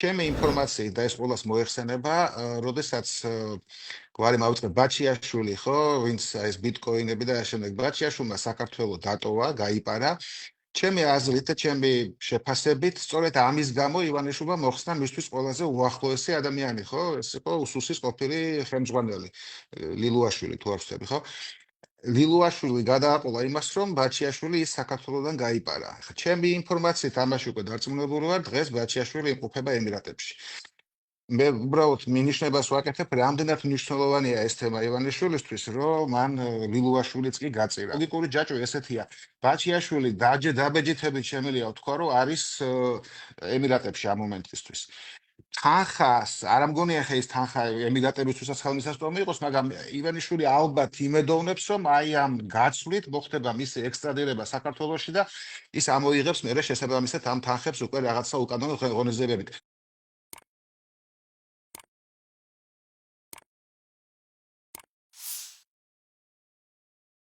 ჩემი ინფორმაციით და ეს ყველას მოეხსენება, როდესაც გვარი მოვიწყე ბაჩიაშვილი, ხო, ვინც ეს ბიტკოინები და შემდეგ ბაჩიაშვილმა საქართველოს დატოვა, გაიპარა. ჩემი აზრით და ჩემი შეფასებით, სწორედ ამის გამო ივანიშვილმა მოხსნა მისთვის ყველაზე უახლოესი ადამიანი, ხო? ეს იყო უსუსის ყოფილი ხელმძღვანელი, ლილუაშვილი თუ არ ვცდები, ხო? ლილუაშვილი გადააყოლა იმას, რომ ბაჩიაშვილი ის საქართველოსდან გაიპარა. ხა ჩემი ინფორმაციით ამაში უკვე დარწმუნებული ვარ, დღეს ბაჩიაშვილი იმყოფება ემირატებში. მე უბრალოდ მინიშნებას ვაკეთებ, რამდენად მნიშვნელოვანია ეს თემა ივანიშვილისთვის, რომ მან ლილუაშვილიც კი გაწირა. ლოგიკური ჯაჭვი ესეთია. ბაჩიაშვილი დაბეჯითებით შემიძლია ვთქვა, რომ არის ემირატებში ამ მომენტისთვის. თანხას, არ ამგონია ხე ის თანხა ემიგრანტებისთვისაც ხელმისაწვდომი იყოს, მაგრამ ივანიშვილი ალბათ იმედოვნებს, რომ აი ამ გაცვლით მოხდება მისი ექსტრადირება საქართველოში და ის ამოიღებს მერე შესაბამისად ამ თანხებს უკვე რაღაცა უკანონო ღონისძიებებით.